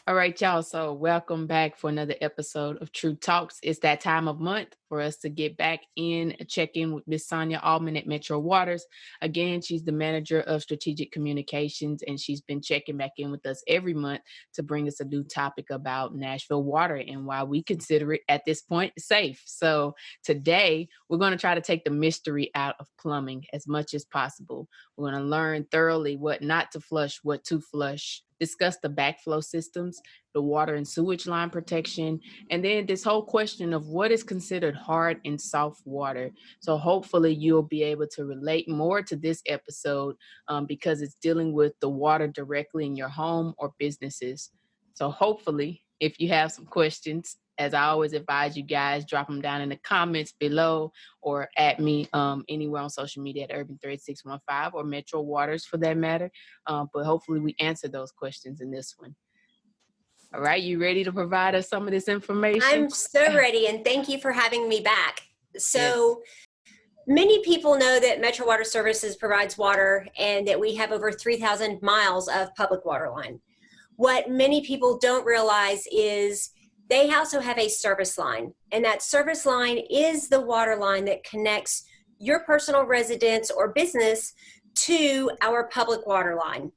All right, y'all. So welcome back for another episode of True Talks. It's that time of month for us to get back in, check in with Miss Sonia Allman at Metro Waters. Again, she's the manager of strategic communications, and she's been checking back in with us every month to bring us a new topic about Nashville water and why we consider it at this point safe. So today we're going to try to take the mystery out of plumbing as much as possible. We're going to learn thoroughly what not to flush, what to flush, discuss the backflow systems, the water and sewage line protection, and then this whole question of what is considered hard and soft water. So hopefully you'll be able to relate more to this episode because it's dealing with the water directly in your home or businesses. So hopefully, if you have some questions, as I always advise you guys, drop them down in the comments below or at me anywhere on social media at Urban Thread 615 or Metro Waters for that matter. But hopefully we answer those questions in this one. All right, you ready to provide us some of this information? I'm so ready, and thank you for having me back. So many people know that Metro Water Services provides water and that we have over 3,000 miles of public water line. What many people don't realize is they also have a service line, and that service line is the water line that connects your personal residence or business to our public water line.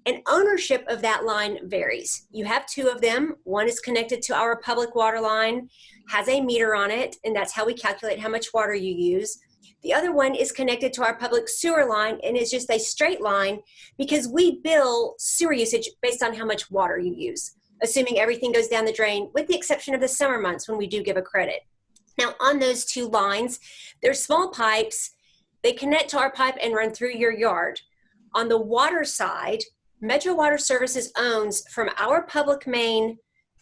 And ownership of that line varies. You have two of them. One is connected to our public water line, has a meter on it, and that's how we calculate how much water you use. The other one is connected to our public sewer line and is just a straight line because we bill sewer usage based on how much water you use, assuming everything goes down the drain, with the exception of the summer months when we do give a credit. Now, on those two lines, there's small pipes. They connect to our pipe and run through your yard. On the water side, Metro Water Services owns from our public main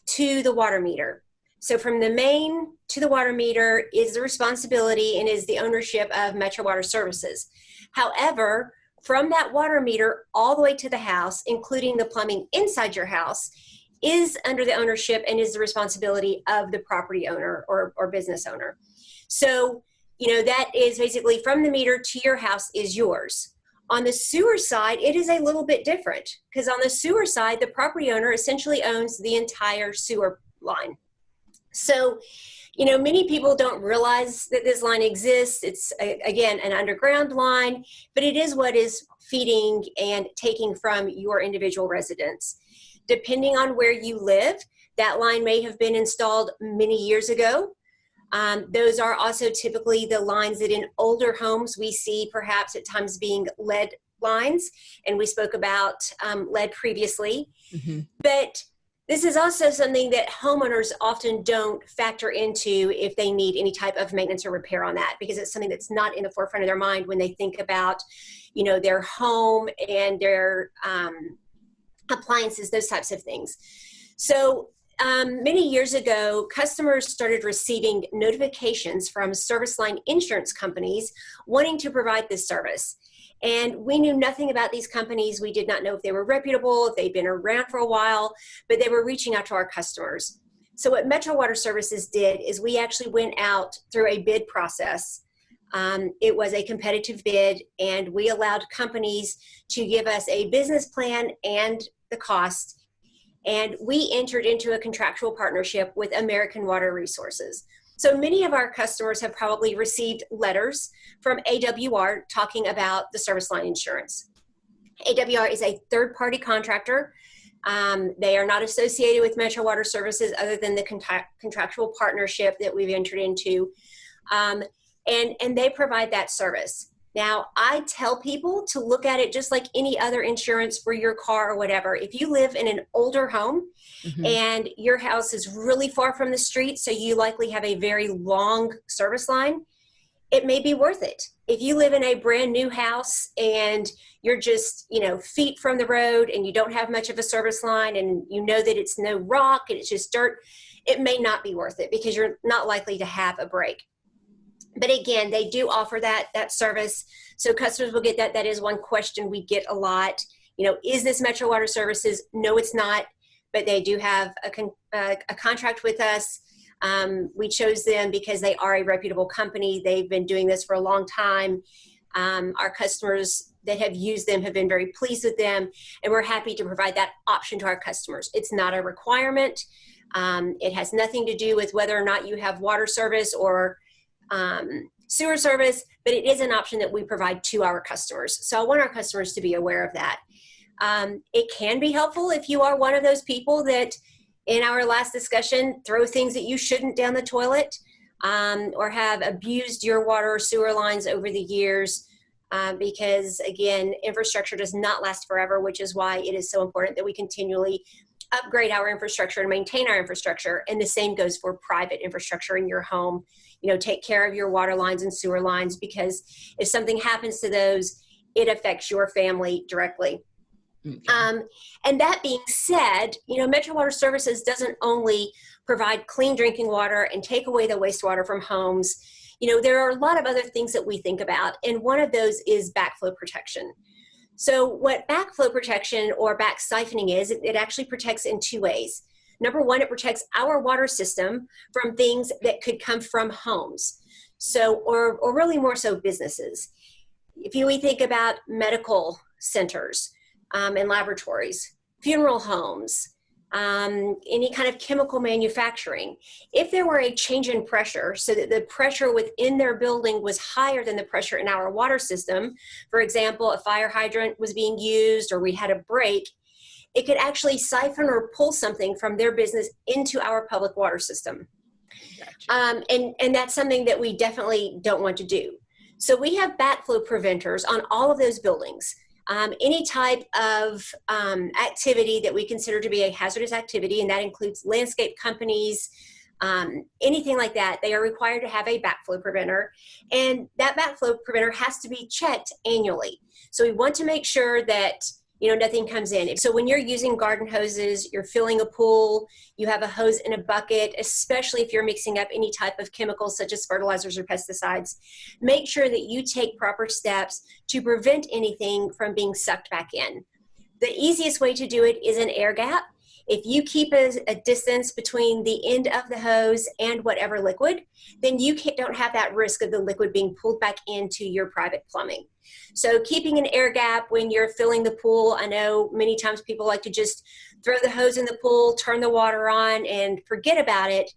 to the water meter. So from the main to the water meter is the responsibility and is the ownership of Metro Water Services. However, from that water meter all the way to the house, including the plumbing inside your house, is under the ownership and is the responsibility of the property owner or business owner. So, that is basically from the meter to your house is yours. On the sewer side, it is a little bit different because on the sewer side, the property owner essentially owns the entire sewer line. So, many people don't realize that this line exists. It's, again, an underground line, but it is what is feeding and taking from your individual residence. Depending on where you live, that line may have been installed many years ago. Those are also typically the lines that in older homes we see perhaps at times being lead lines, and we spoke about lead previously. Mm-hmm. But this is also something that homeowners often don't factor into if they need any type of maintenance or repair on that, because it's something that's not in the forefront of their mind when they think about, their home and their appliances, those types of things. So many years ago, customers started receiving notifications from service line insurance companies wanting to provide this service. And we knew nothing about these companies. We did not know if they were reputable, if they'd been around for a while, but they were reaching out to our customers. So what Metro Water Services did is we actually went out through a bid process. It was a competitive bid, and we allowed companies to give us a business plan and the cost. And we entered into a contractual partnership with American Water Resources. So many of our customers have probably received letters from AWR talking about the service line insurance. AWR is a third-party contractor. They are not associated with Metro Water Services other than the contractual partnership that we've entered into. And they provide that service. Now, I tell people to look at it just like any other insurance for your car or whatever. If you live in an older home mm-hmm. and your house is really far from the street, so you likely have a very long service line, it may be worth it. If you live in a brand new house and you're just, feet from the road and you don't have much of a service line and you know that it's no rock and it's just dirt, it may not be worth it because you're not likely to have a break. But again, they do offer that service. So customers will get that. That is one question we get a lot. Is this Metro Water Services? No, it's not. But they do have a contract with us. We chose them because they are a reputable company. They've been doing this for a long time. Our customers that have used them have been very pleased with them, and we're happy to provide that option to our customers. It's not a requirement. It has nothing to do with whether or not you have water service or sewer service, but it is an option that we provide to our customers. So I want our customers to be aware of that. It can be helpful if you are one of those people that, in our last discussion, throw things that you shouldn't down the toilet, or have abused your water or sewer lines over the years, because, again, infrastructure does not last forever, which is why it is so important that we continually upgrade our infrastructure and maintain our infrastructure. And the same goes for private infrastructure in your home. Take care of your water lines and sewer lines, because if something happens to those, it affects your family directly. Okay. And that being said, Metro Water Services doesn't only provide clean drinking water and take away the wastewater from homes. There are a lot of other things that we think about, and one of those is backflow protection. So what backflow protection or back siphoning is, it actually protects in two ways. Number one, it protects our water system from things that could come from homes. So, or really more so businesses. If we think about medical centers and laboratories, funeral homes, any kind of chemical manufacturing, if there were a change in pressure so that the pressure within their building was higher than the pressure in our water system, for example, a fire hydrant was being used or we had a break, it could actually siphon or pull something from their business into our public water system. Gotcha. And that's something that we definitely don't want to do. So we have backflow preventers on all of those buildings. Any type of activity that we consider to be a hazardous activity, and that includes landscape companies, anything like that, they are required to have a backflow preventer. And that backflow preventer has to be checked annually. So we want to make sure that nothing comes in. So when you're using garden hoses, you're filling a pool, you have a hose in a bucket, especially if you're mixing up any type of chemicals such as fertilizers or pesticides, make sure that you take proper steps to prevent anything from being sucked back in. The easiest way to do it is an air gap. If you keep a distance between the end of the hose and whatever liquid, then you don't have that risk of the liquid being pulled back into your private plumbing. So keeping an air gap when you're filling the pool, I know many times people like to just throw the hose in the pool, turn the water on, and forget about it.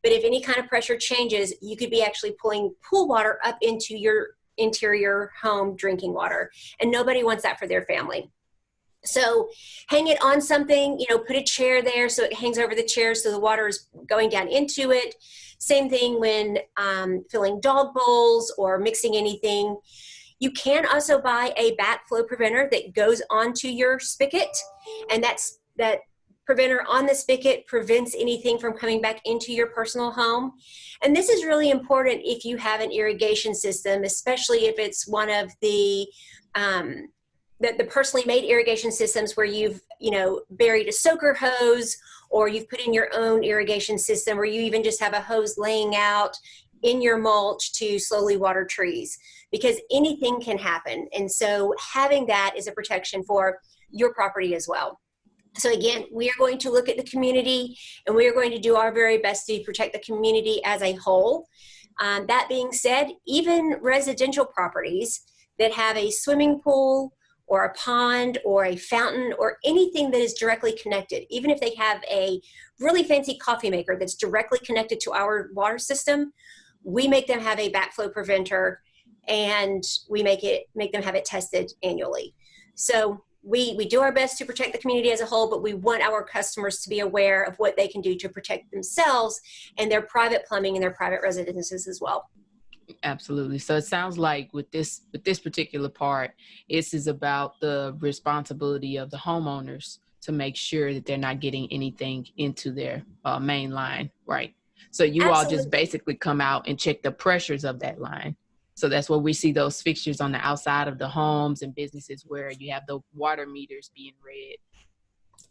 But if any kind of pressure changes, you could be actually pulling pool water up into your interior home drinking water. And nobody wants that for their family. So hang it on something, put a chair there so it hangs over the chair so the water is going down into it. Same thing when filling dog bowls or mixing anything. You can also buy a backflow preventer that goes onto your spigot, and that preventer on the spigot prevents anything from coming back into your personal home. And this is really important if you have an irrigation system, especially if it's one of the personally made irrigation systems where you've, buried a soaker hose, or you've put in your own irrigation system, or you even just have a hose laying out in your mulch to slowly water trees, because anything can happen. And so having that is a protection for your property as well. So again, we are going to look at the community, and we are going to do our very best to protect the community as a whole. That being said, even residential properties that have a swimming pool or a pond or a fountain or anything that is directly connected, even if they have a really fancy coffee maker that's directly connected to our water system, we make them have a backflow preventer, and we make them have it tested annually. So we do our best to protect the community as a whole, but we want our customers to be aware of what they can do to protect themselves and their private plumbing and their private residences as well. Absolutely. So it sounds like with this particular part, this is about the responsibility of the homeowners to make sure that they're not getting anything into their main line, right? So you Absolutely. All just basically come out and check the pressures of that line. So that's where we see those fixtures on the outside of the homes and businesses where you have the water meters being read.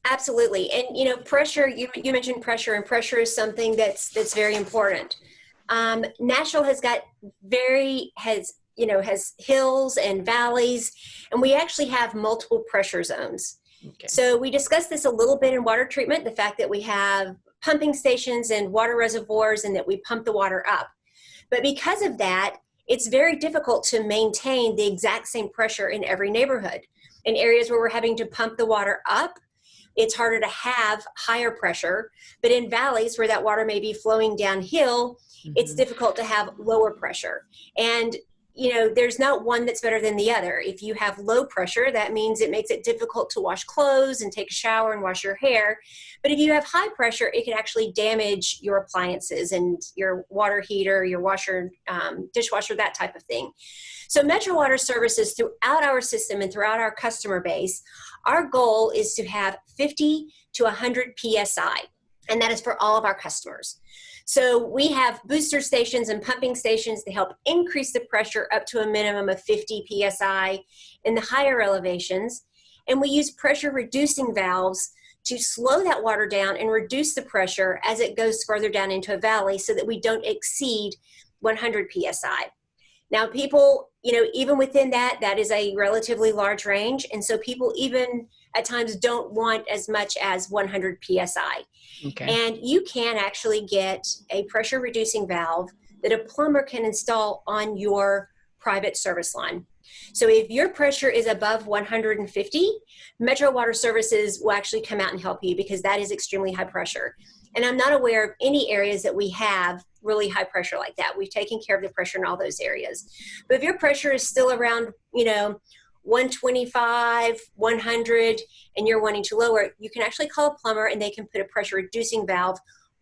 Absolutely. And, pressure, you mentioned pressure, and pressure is something that's very important. Nashville has hills and valleys, and we actually have multiple pressure zones. Okay. So we discussed this a little bit in water treatment, the fact that we have pumping stations and water reservoirs and that we pump the water up. But because of that, it's very difficult to maintain the exact same pressure in every neighborhood. In areas where we're having to pump the water up, it's harder to have higher pressure. But in valleys where that water may be flowing downhill, it's difficult to have lower pressure. And there's not one that's better than the other. If you have low pressure, that means it makes it difficult to wash clothes and take a shower and wash your hair. But if you have high pressure, it can actually damage your appliances and your water heater, your washer, dishwasher, that type of thing. So Metro Water Services, throughout our system and throughout our customer base, our goal is to have 50 to 100 PSI, and that is for all of our customers. So we have booster stations and pumping stations to help increase the pressure up to a minimum of 50 PSI in the higher elevations. And we use pressure reducing valves to slow that water down and reduce the pressure as it goes further down into a valley so that we don't exceed 100 PSI. Now people, even within that is a relatively large range. And so people even at times don't want as much as 100 PSI. Okay. And you can actually get a pressure reducing valve that a plumber can install on your private service line. So if your pressure is above 150, Metro Water Services will actually come out and help you, because that is extremely high pressure. And I'm not aware of any areas that we have really high pressure like that. We've taken care of the pressure in all those areas. But if your pressure is still around, 125, 100, and you're wanting to lower it, you can actually call a plumber and they can put a pressure reducing valve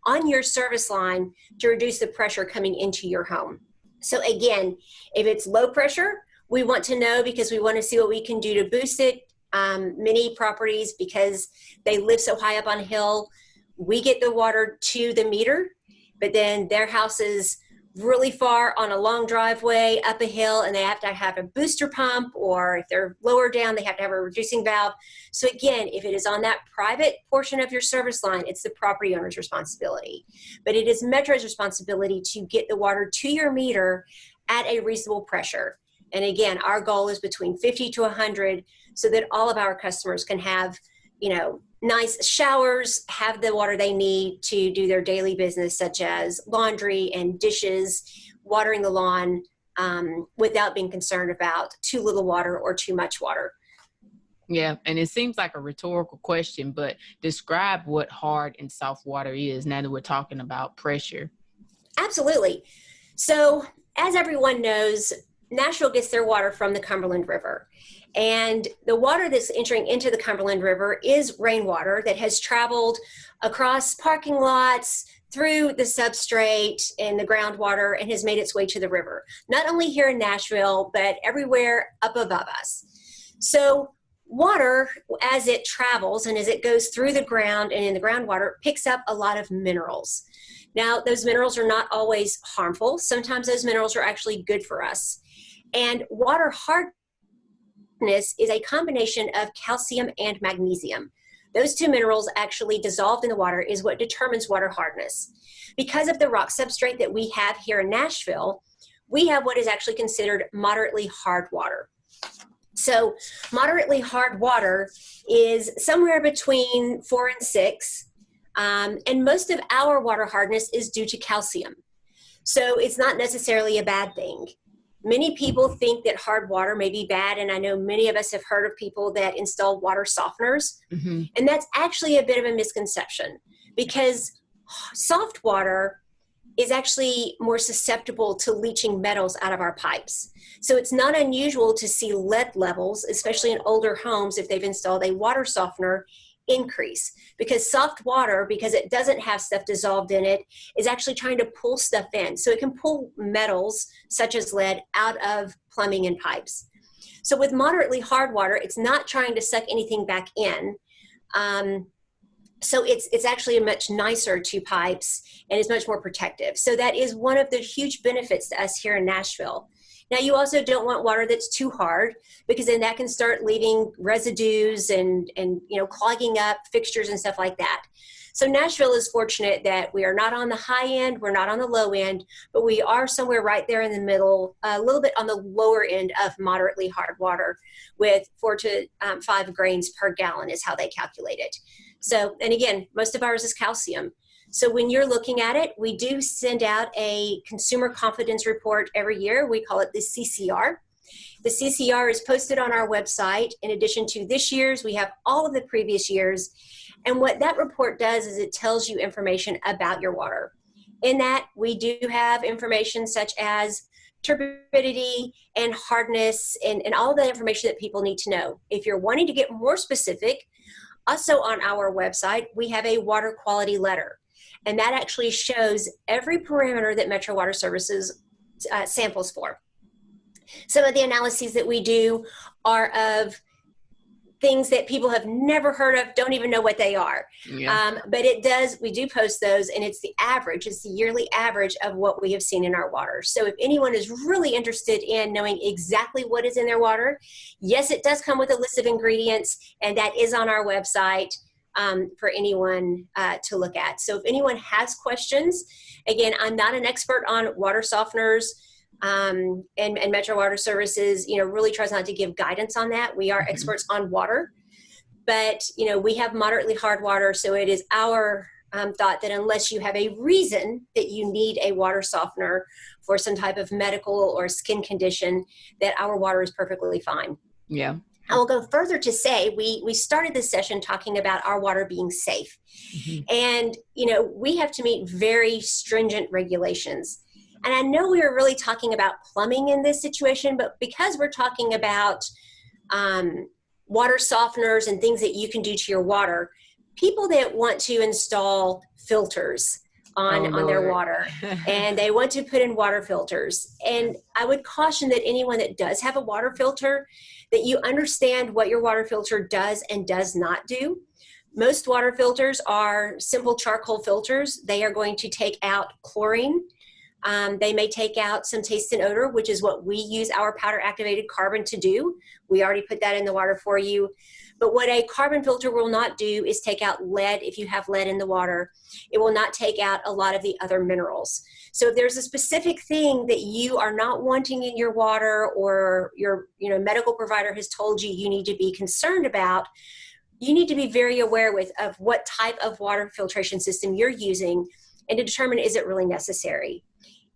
on your service line to reduce the pressure coming into your home. So again, if it's low pressure, we want to know, because we want to see what we can do to boost it. Many properties, because they live so high up on a hill, we get the water to the meter, but then their house is really far on a long driveway up a hill, and they have to have a booster pump, or if they're lower down, they have to have a reducing valve. So again, if it is on that private portion of your service line, it's the property owner's responsibility. But it is Metro's responsibility to get the water to your meter at a reasonable pressure. And again, our goal is between 50 to 100 so that all of our customers can have, nice showers, have the water they need to do their daily business, such as laundry and dishes, watering the lawn, without being concerned about too little water or too much water. Yeah, and it seems like a rhetorical question, but describe what hard and soft water is now that we're talking about pressure. Absolutely. So, as everyone knows, Nashville gets their water from the Cumberland River. And the water that's entering into the Cumberland River is rainwater that has traveled across parking lots, through the substrate and the groundwater, and has made its way to the river. Not only here in Nashville, but everywhere up above us. So water, as it travels and as it goes through the ground and in the groundwater, picks up a lot of minerals. Now, those minerals are not always harmful. Sometimes those minerals are actually good for us. And water hardness is a combination of calcium and magnesium. Those two minerals actually dissolved in the water is what determines water hardness. Because of the rock substrate that we have here in Nashville, we have what is actually considered moderately hard water. So moderately hard water is somewhere between 4 and 6, and most of our water hardness is due to calcium. So it's not necessarily a bad thing. Many people think that hard water may be bad, and I know many of us have heard of people that install water softeners, and that's actually a bit of a misconception, because soft water is actually more susceptible to leaching metals out of our pipes. So it's not unusual to see lead levels, especially in older homes if they've installed a water softener, increase, because soft water, because it doesn't have stuff dissolved in it, is actually trying to pull stuff in. So it can pull metals such as lead out of plumbing and pipes. So with moderately hard water, it's not trying to suck anything back in. So it's actually a much nicer to pipes, and it's much more protective. So that is one of the huge benefits to us here in Nashville. Now, you also don't want water that's too hard, because then that can start leaving residues and clogging up fixtures and stuff like that. So Nashville is fortunate that we are not on the high end, we're not on the low end, but we are somewhere right there in the middle, a little bit on the lower end of moderately hard water, with 4 to 5 grains per gallon is how they calculate it. So, and again, most of ours is calcium. So when you're looking at it, we do send out a consumer confidence report every year. We call it the CCR. The CCR is posted on our website. In addition to this year's, we have all of the previous years. And what that report does is it tells you information about your water. In that, we do have information such as turbidity and hardness and all the information that people need to know. If you're wanting to get more specific, also on our website, we have a water quality letter. And that actually shows every parameter that Metro Water Services samples for. Some of the analyses that we do are of things that people have never heard of, don't even know what they are. Yeah. But we do post those, and it's the yearly average of what we have seen in our water. So if anyone is really interested in knowing exactly what is in their water, yes, it does come with a list of ingredients, and that is on our website for anyone to look at. So if anyone has questions, again, I'm not an expert on water softeners, and Metro Water Services, really tries not to give guidance on that. We are experts on water, but, we have moderately hard water. So it is our thought that unless you have a reason that you need a water softener for some type of medical or skin condition, that our water is perfectly fine. Yeah. I will go further to say we started this session talking about our water being safe. And, we have to meet very stringent regulations. And I know we were really talking about plumbing in this situation, but because we're talking about water softeners and things that you can do to your water, people that want to install filters on their water and they want to put in water filters. And I would caution that anyone that does have a water filter, that you understand what your water filter does and does not do. Most water filters are simple charcoal filters. They are going to take out chlorine. They may take out some taste and odor, which is what we use our powder activated carbon to do. We already put that in the water for you. But what a carbon filter will not do is take out lead if you have lead in the water. It will not take out a lot of the other minerals. So if there's a specific thing that you are not wanting in your water, or your medical provider has told you you need to be concerned about, you need to be very aware of what type of water filtration system you're using and to determine, is it really necessary?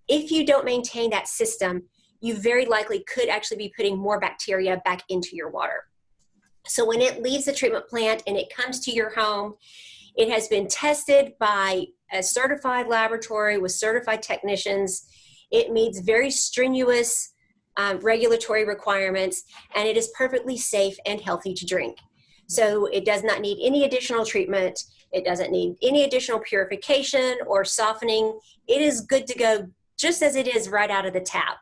If you don't maintain that system, you very likely could actually be putting more bacteria back into your water. So when it leaves the treatment plant and it comes to your home, it has been tested by a certified laboratory with certified technicians. It meets very strenuous regulatory requirements, and it is perfectly safe and healthy to drink. So it does not need any additional treatment. It doesn't need any additional purification or softening. It is good to go just as it is right out of the tap.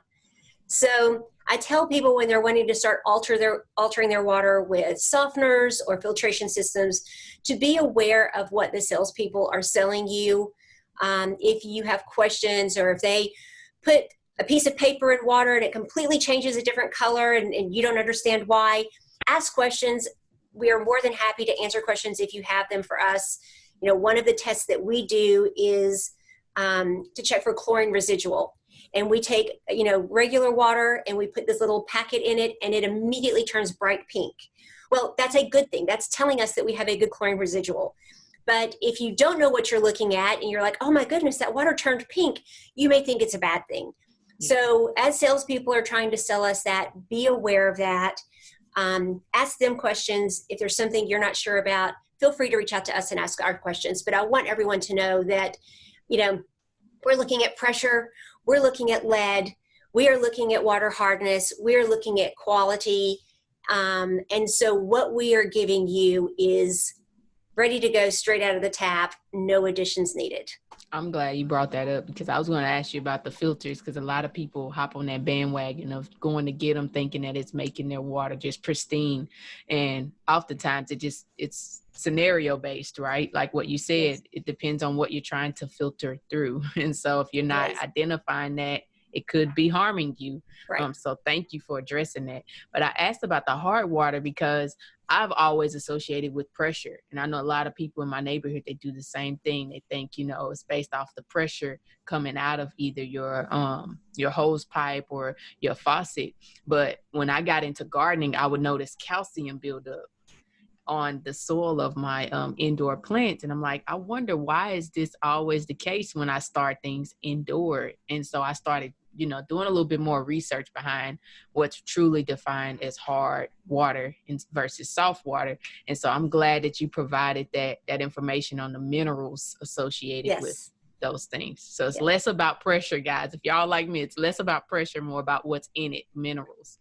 So I tell people when they're wanting to start altering their water with softeners or filtration systems to be aware of what the salespeople are selling you. If you have questions, or if they put a piece of paper in water and it completely changes a different color and you don't understand why, ask questions. We are more than happy to answer questions if you have them for us. One of the tests that we do is to check for chlorine residual. And we take, regular water and we put this little packet in it, and it immediately turns bright pink. Well, that's a good thing. That's telling us that we have a good chlorine residual. But if you don't know what you're looking at and you're like, oh my goodness, that water turned pink, you may think it's a bad thing. Yeah. So as salespeople are trying to sell us that, be aware of that. Ask them questions. If there's something you're not sure about, feel free to reach out to us and ask our questions. But I want everyone to know that, we're looking at pressure, we're looking at lead, we are looking at water hardness, we're looking at quality. And so what we are giving you is ready to go straight out of the tap, no additions needed. I'm glad you brought that up, because I was going to ask you about the filters, because a lot of people hop on that bandwagon of going to get them thinking that it's making their water just pristine. And oftentimes it's scenario based, right? Like what you said, yes. It depends on what you're trying to filter through. And so if you're not yes. identifying that, it could be harming you. Right. So thank you for addressing that. But I asked about the hard water because I've always associated with pressure. And I know a lot of people in my neighborhood, they do the same thing. They think, it's based off the pressure coming out of either your hose pipe or your faucet. But when I got into gardening, I would notice calcium buildup on the soil of my indoor plants. And I'm like, I wonder, why is this always the case when I start things indoor? And so I started, doing a little bit more research behind what's truly defined as hard water versus soft water. And so I'm glad that you provided that information on the minerals associated with Yes. those things. So it's less about pressure, guys. If y'all like me, it's less about pressure, more about what's in it, minerals.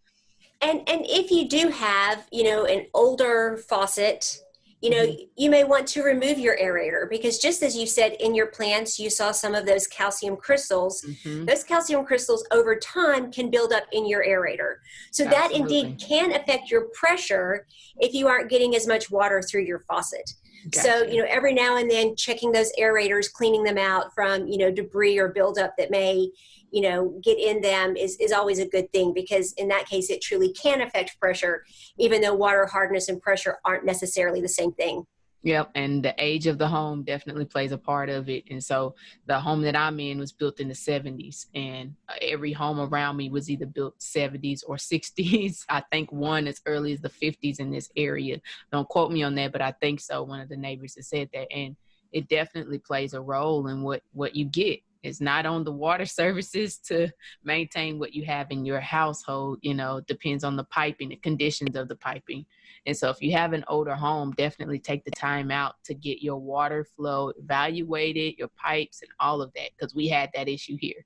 And if you do have, an older faucet, Mm-hmm. you may want to remove your aerator, because just as you said, in your plants, you saw some of those calcium crystals. Mm-hmm. Those calcium crystals over time can build up in your aerator. So that Absolutely. indeed can affect your pressure if you aren't getting as much water through your faucet. Gotcha. So, every now and then checking those aerators, cleaning them out from, debris or buildup that may, get in them is always a good thing, because in that case, it truly can affect pressure, even though water hardness and pressure aren't necessarily the same thing. Yep. And the age of the home definitely plays a part of it. And so the home that I'm in was built in the 70s, and every home around me was either built 70s or 60s. I think one as early as the 50s in this area. Don't quote me on that, but I think so. One of the neighbors has said that. And it definitely plays a role in what you get. It's not on the water services to maintain what you have in your household. Depends on the piping, the conditions of the piping. And so if you have an older home, definitely take the time out to get your water flow evaluated, your pipes and all of that, because we had that issue here.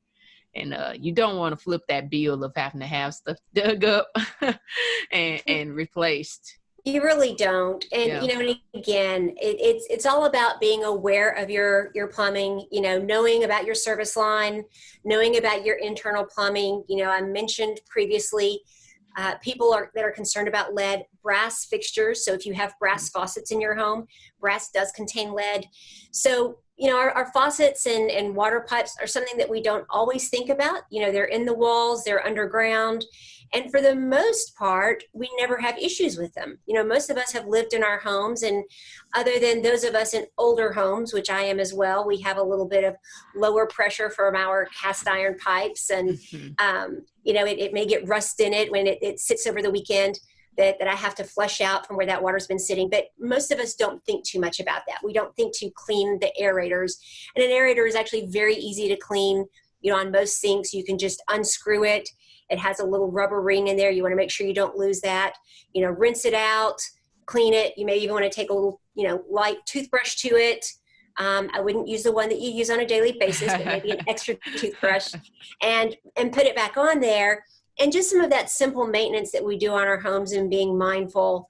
And you don't want to flip that bill of having to have stuff dug up and replaced. You really don't. And, Yeah. And again, it's all about being aware of your plumbing, knowing about your service line, knowing about your internal plumbing. I mentioned previously, people that are concerned about lead, brass fixtures. So if you have brass faucets in your home, brass does contain lead. So, our faucets and water pipes are something that we don't always think about. They're in the walls, they're underground. And for the most part, we never have issues with them. Most of us have lived in our homes, and other than those of us in older homes, which I am as well, we have a little bit of lower pressure from our cast iron pipes. And, it may get rust in it when it sits over the weekend that I have to flush out from where that water's been sitting. But most of us don't think too much about that. We don't think to clean the aerators. And an aerator is actually very easy to clean. On most sinks, you can just unscrew it. It has a little rubber ring in there. You want to make sure you don't lose that. Rinse it out, clean it. You may even want to take a little, light toothbrush to it. I wouldn't use the one that you use on a daily basis, but maybe an extra toothbrush, and put it back on there. And just some of that simple maintenance that we do on our homes, and being mindful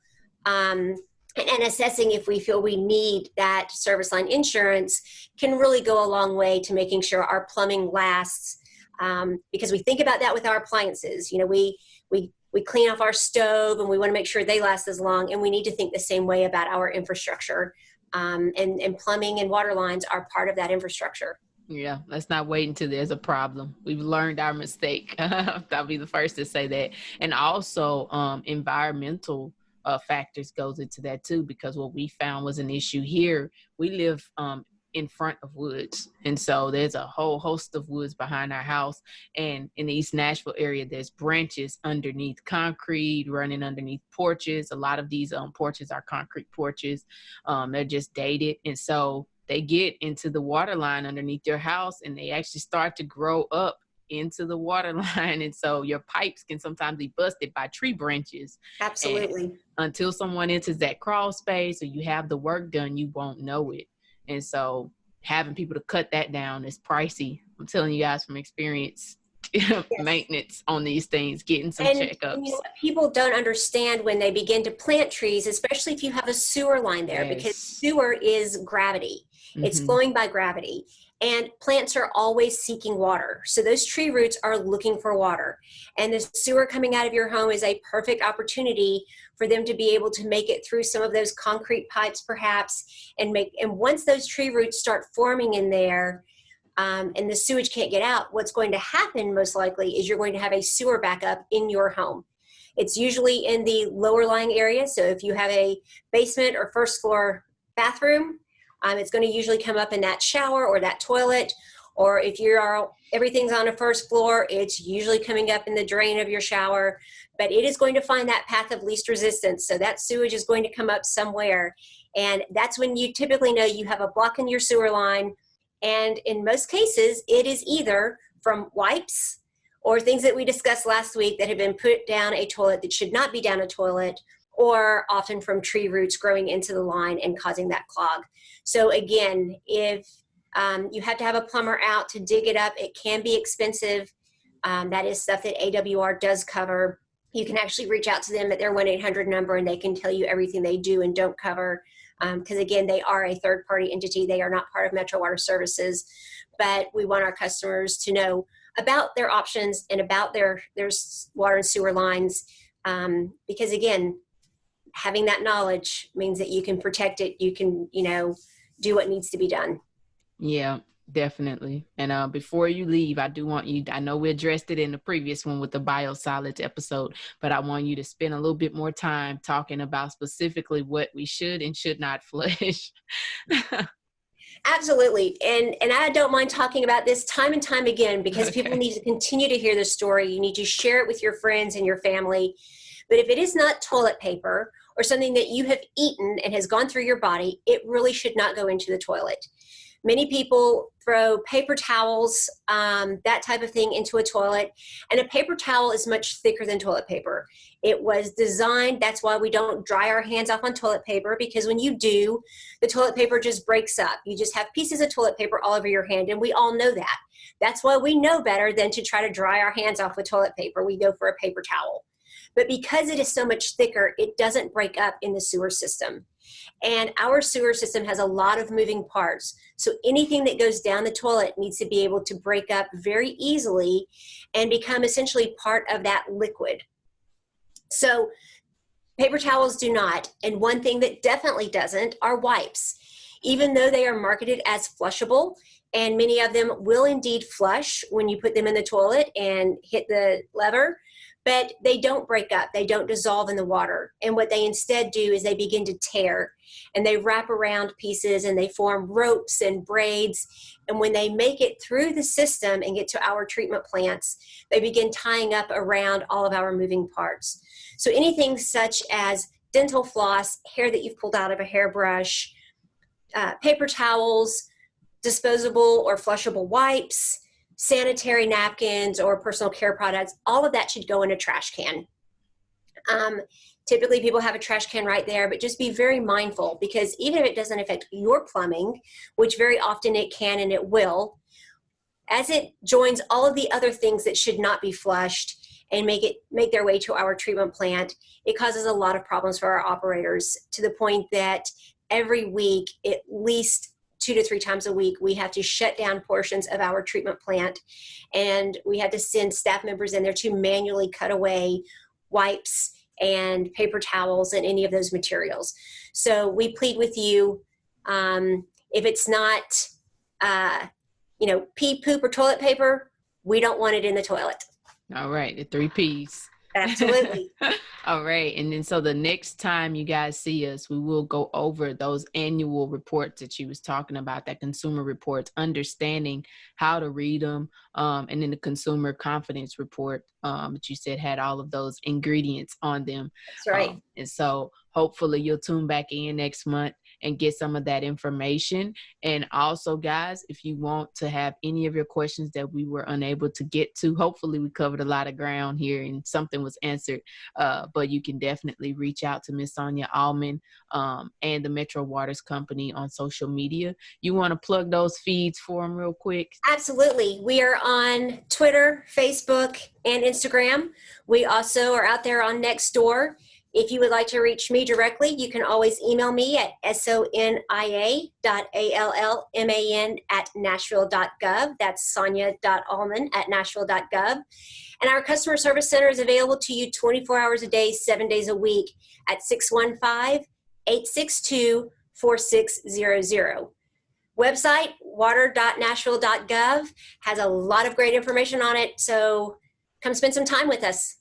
and assessing if we feel we need that service line insurance can really go a long way to making sure our plumbing lasts. Because we think about that with our appliances. We clean off our stove, and we want to make sure they last as long. And we need to think the same way about our infrastructure. And plumbing and water lines are part of that infrastructure. Yeah, let's not wait until there's a problem. We've learned our mistake. I'll be the first to say that. And also environmental factors goes into that too, because what we found was an issue here. We live in front of woods. And so there's a whole host of woods behind our house. And in the East Nashville area, there's branches underneath concrete, running underneath porches. A lot of these porches are concrete porches. They're just dated. And so they get into the water line underneath your house, and they actually start to grow up into the water line. And so your pipes can sometimes be busted by tree branches. Absolutely. And until someone enters that crawl space or you have the work done, you won't know it. And so having people to cut that down is pricey. I'm telling you guys from experience. Yes. Maintenance on these things, getting some checkups. And what people don't understand when they begin to plant trees, especially if you have a sewer line there, yes. because sewer is gravity. Mm-hmm. It's flowing by gravity. And plants are always seeking water. So those tree roots are looking for water. And the sewer coming out of your home is a perfect opportunity for them to be able to make it through some of those concrete pipes perhaps, and once those tree roots start forming in there, and the sewage can't get out, what's going to happen most likely is you're going to have a sewer backup in your home. It's usually in the lower lying area. So if you have a basement or first floor bathroom, it's going to usually come up in that shower or that toilet. Or if everything's on a first floor, it's usually coming up in the drain of your shower. but it is going to find that path of least resistance. So that sewage is going to come up somewhere. And that's when you typically know you have a block in your sewer line. And in most cases, it is either from wipes or things that we discussed last week that have been put down a toilet that should not be down a toilet, or often from tree roots growing into the line and causing that clog. So again, if you have to have a plumber out to dig it up, it can be expensive. That is stuff that AWR does cover. You can actually reach out to them at their 1-800 number and they can tell you everything they do and don't cover. Because again, they are a third-party entity. They are not part of Metro Water Services, but we want our customers to know about their options and about their water and sewer lines. Because again, having that knowledge means that you can protect it. You can, do what needs to be done. Yeah, definitely. And before you leave, I do want you, I know we addressed it in the previous one with the biosolids episode, but I want you to spend a little bit more time talking about specifically what we should and should not flush. Absolutely. And I don't mind talking about this time and time again, because Okay. people need to continue to hear this story. You need to share it with your friends and your family. But if it is not toilet paper or something that you have eaten and has gone through your body, it really should not go into the toilet. Many people throw paper towels, that type of thing, into a toilet. And a paper towel is much thicker than toilet paper. It was designed, that's why we don't dry our hands off on toilet paper, because when you do, the toilet paper just breaks up. You just have pieces of toilet paper all over your hand, and we all know that. That's why we know better than to try to dry our hands off with toilet paper. We go for a paper towel. But because it is so much thicker, it doesn't break up in the sewer system. And our sewer system has a lot of moving parts. So anything that goes down the toilet needs to be able to break up very easily and become essentially part of that liquid. So paper towels do not. And one thing that definitely doesn't are wipes. Even though they are marketed as flushable, and many of them will indeed flush when you put them in the toilet and hit the lever, but they don't break up. They don't dissolve in the water. And what they instead do is they begin to tear, and they wrap around pieces and they form ropes and braids. And when they make it through the system and get to our treatment plants, they begin tying up around all of our moving parts. So anything such as dental floss, hair that you've pulled out of a hairbrush, paper towels, disposable or flushable wipes, sanitary napkins, or personal care products, all of that should go in a trash can. Typically people have a trash can right there, but just be very mindful, because even if it doesn't affect your plumbing, which very often it can and it will, as it joins all of the other things that should not be flushed and make their way to our treatment plant, it causes a lot of problems for our operators, to the point that every week, at least 2 to 3 times a week, we have to shut down portions of our treatment plant, and we had to send staff members in there to manually cut away wipes and paper towels and any of those materials. So we plead with you, if it's not, pee, poop, or toilet paper, we don't want it in the toilet. All right, the 3 Ps. Absolutely. All right. And then so the next time you guys see us, we will go over those annual reports that you was talking about, that consumer reports, understanding how to read them. And then the consumer confidence report that you said had all of those ingredients on them. That's right. And so hopefully you'll tune back in next month and get some of that information. And also, guys, if you want to have any of your questions that we were unable to get to, hopefully we covered a lot of ground here and something was answered. But you can definitely reach out to Miss Sonia Allman and the Metro Waters Company on social media. You want to plug those feeds for them real quick? Absolutely. We are on Twitter, Facebook, and Instagram. We also are out there on Nextdoor. If you would like to reach me directly, you can always email me at sonia.allman@nashville.gov. That's sonia.allman@nashville.gov. And our customer service center is available to you 24 hours a day, 7 days a week at 615-862-4600. Website, water.nashville.gov, has a lot of great information on it. So come spend some time with us.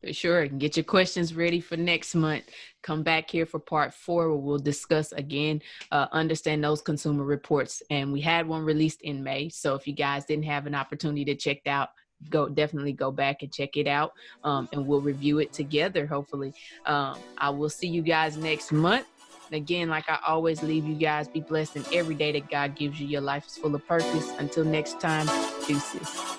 For sure. And get your questions ready for next month. Come back here for part 4, where we'll discuss again, understand those consumer reports. And we had one released in May. So if you guys didn't have an opportunity to check definitely go back and check it out, and we'll review it together, hopefully. I will see you guys next month. Again, like I always leave you guys, be blessed in every day that God gives you. Your life is full of purpose. Until next time, deuces.